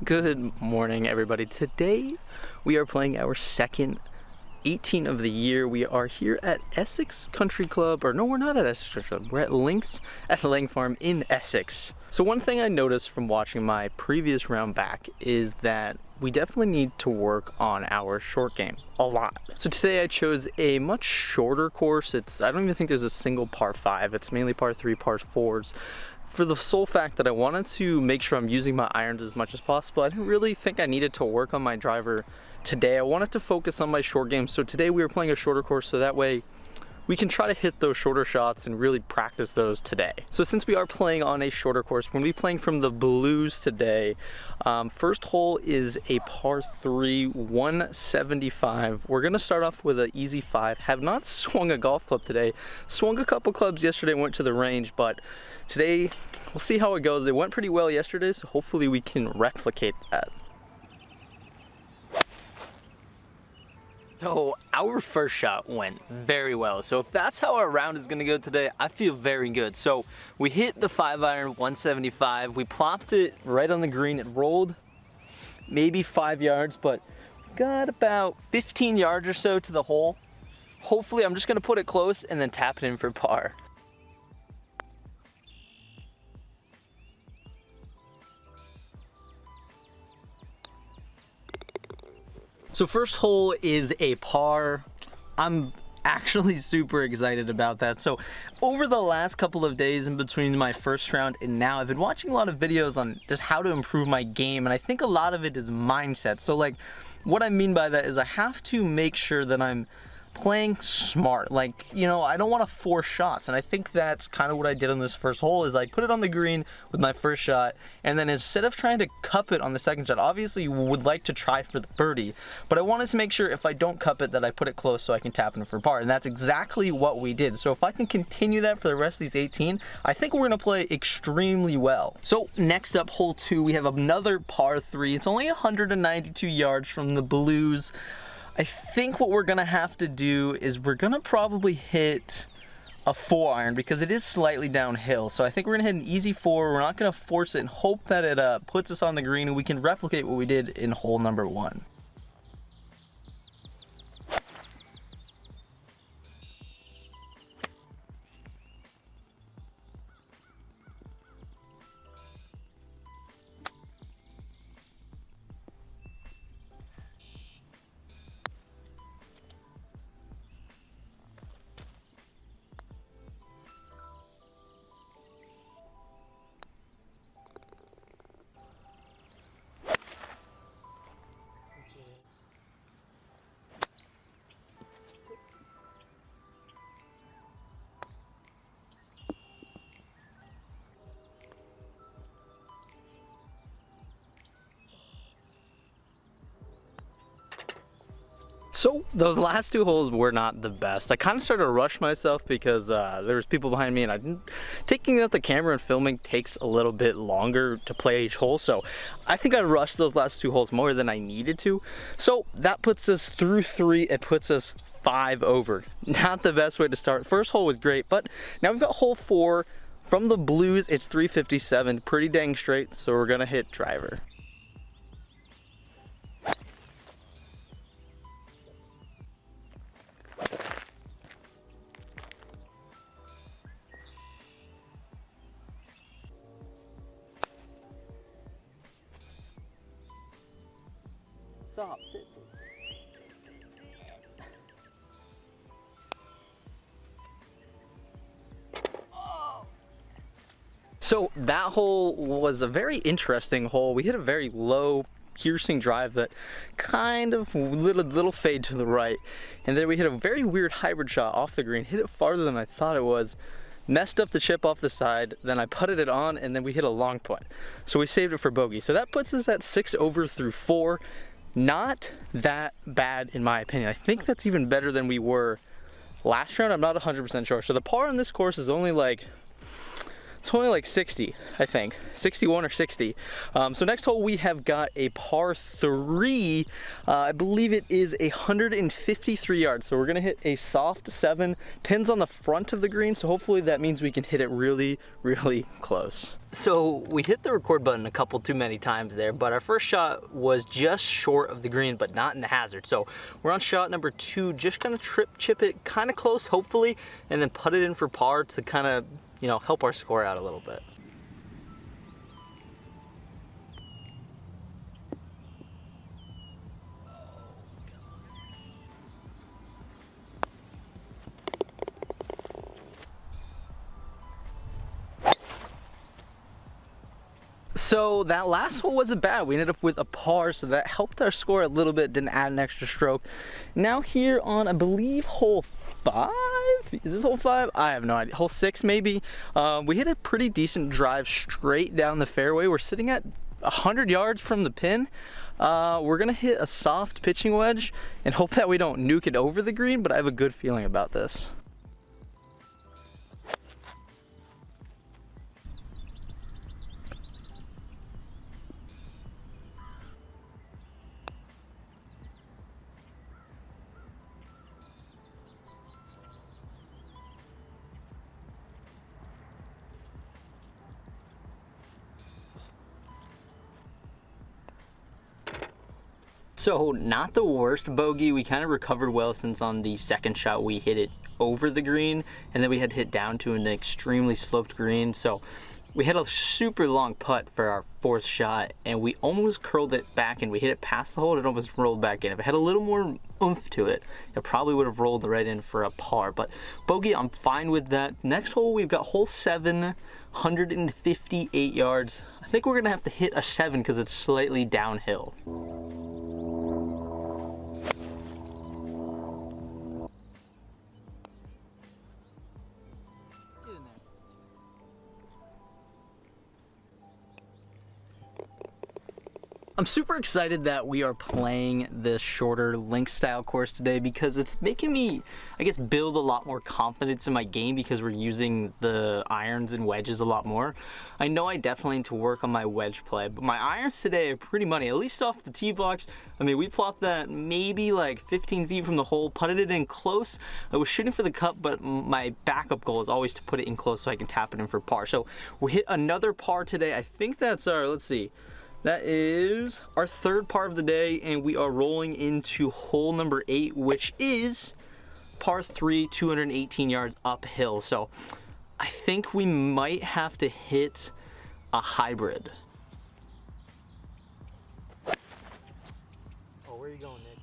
Good morning, everybody. Today we are playing our second 18 of the year. We are here at Essex Country Club, or no, we're not at Essex Country Club. We're at Links at the Lang Farm in Essex. So one thing I noticed from watching my previous round back is that we definitely need to work on our short game a lot. So today I chose a much shorter course. I don't even think there's a single par 5. It's mainly par 3, par 4s. For the sole fact that I wanted to make sure I'm using my irons as much as possible. I didn't really think I needed to work on my driver today. I wanted to focus on my short game. So today we were playing a shorter course so that way we can try to hit those shorter shots and really practice those today. So since we are playing on a shorter course, we're going to be playing from the blues today. First hole is a par 3, 175. We're going to start off with an easy 5. Have not swung a golf club today. Swung a couple clubs yesterday, went to the range, but today we'll see how it goes. It went pretty well yesterday, so hopefully we can replicate that. So our first shot went very well. So if that's how our round is gonna go today, I feel very good. So we hit the 5-iron 175. We plopped it right on the green. It rolled maybe 5 yards, but got about 15 yards or so to the hole. Hopefully I'm just gonna put it close and then tap it in for par. So first hole is a par. I'm actually super excited about that. So over the last couple of days in between my first round and now, I've been watching a lot of videos on just how to improve my game, and I think a lot of it is mindset. So like what I mean by that is I have to make sure that I'm playing smart. Like, you know, I don't want to force shots, and I think that's kind of what I did on this first hole. Is I put it on the green with my first shot, and then instead of trying to cup it on the second shot, obviously you would like to try for the birdie, but I wanted to make sure if I don't cup it that I put it close so I can tap in for par, and that's exactly what we did. So if I can continue that for the rest of these 18, I think we're gonna play extremely well. So next up, hole 2, we have another par 3. It's only 192 yards from the blues. I think what we're gonna have to do is we're gonna probably hit a 4-iron because it is slightly downhill. So I think we're gonna hit an easy 4. We're not gonna force it and hope that it puts us on the green and we can replicate what we did in hole number 1. So those last 2 holes were not the best. I kind of started to rush myself because there was people behind me, and taking out the camera and filming takes a little bit longer to play each hole. So I think I rushed those last 2 holes more than I needed to. So that puts us through 3. It puts us 5 over. Not the best way to start. First hole was great, but now we've got hole 4 from the blues. It's 357, pretty dang straight. So we're gonna hit driver. Stop, sit. So that hole was a very interesting hole. We hit a very low piercing drive that kind of little fade to the right, and then we hit a very weird hybrid shot off the green, hit it farther than I thought it was, messed up the chip off the side, then I putted it on, and then we hit a long putt. So we saved it for bogey. So that puts us at 6 over through 4. Not that bad in my opinion. I think that's even better than we were last round. I'm not 100% sure. So the par on this course is only like, It's only like 60, I think, 61 or 60. So next hole we have got a par 3. I believe it is 153 yards. So we're gonna hit a soft 7, pins on the front of the green. So hopefully that means we can hit it really, really close. So we hit the record button a couple too many times there, but our first shot was just short of the green, but not in the hazard. So we're on shot number 2, just gonna chip it kind of close, hopefully, and then put it in for par to kind of, you know, help our score out a little bit. So that last hole wasn't bad. We ended up with a par, so that helped our score a little bit, didn't add an extra stroke. Now here on, I believe, hole 5? Is this hole 5? I have no idea. Hole 6 maybe. We hit a pretty decent drive straight down the fairway. We're sitting at 100 yards from the pin. We're gonna hit a soft pitching wedge and hope that we don't nuke it over the green, but I have a good feeling about this. So not the worst bogey. We kind of recovered well, since on the second shot we hit it over the green and then we had to hit down to an extremely sloped green. So we had a super long putt for our 4th shot and we almost curled it back and we hit it past the hole and it almost rolled back in. If it had a little more oomph to it, it probably would have rolled right in for a par, but bogey, I'm fine with that. Next hole, we've got hole 7, 158 yards. I think we're gonna have to hit a 7 because it's slightly downhill. I'm super excited that we are playing this shorter link style course today because it's making me, I guess, build a lot more confidence in my game because we're using the irons and wedges a lot more. I know I definitely need to work on my wedge play, but my irons today are pretty money, at least off the tee box. I mean, we plopped that maybe like 15 feet from the hole, putted it in close. I was shooting for the cup, but my backup goal is always to put it in close so I can tap it in for par. So we hit another par today. I think that's our, let's see, that is our 3rd par of the day, and we are rolling into hole number 8, which is par 3, 218 yards uphill. So I think we might have to hit a hybrid. Oh, where are you going, Nick?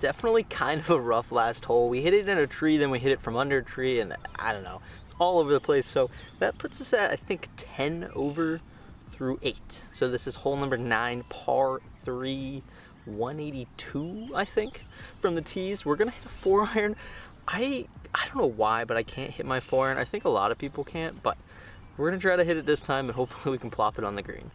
Definitely kind of a rough last hole. We hit it in a tree, then we hit it from under a tree, and I don't know, it's all over the place. So that puts us at, I think, 10 over through 8. So this is hole number 9, par 3, 182, I think, from the tees. We're gonna hit a 4-iron. I don't know why, but I can't hit my 4-iron. I think a lot of people can't, but we're gonna try to hit it this time and hopefully we can plop it on the green.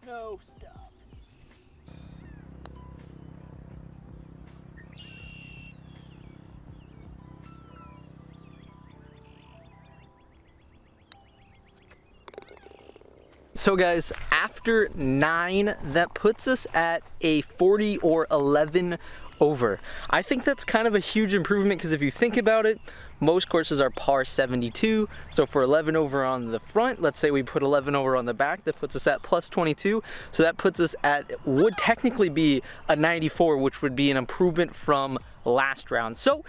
No, stop. So guys, after 9, that puts us at a 40 or 11 over. I think that's kind of a huge improvement because if you think about it, most courses are par 72. So for 11 over on the front, let's say we put 11 over on the back, that puts us at plus 22. So that puts us at, would technically be a 94, which would be an improvement from last round. So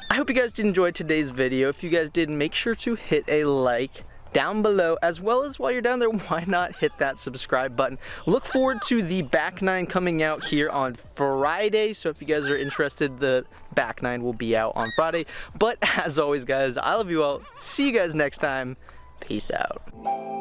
I hope you guys did enjoy today's video. If you guys did, make sure to hit a like down below, as well as while you're down there, why not hit that subscribe button. Look forward to the back 9 coming out here on Friday, so if you guys are interested, the back 9 will be out on Friday. But as always guys, I love you all. See you guys next time. Peace out.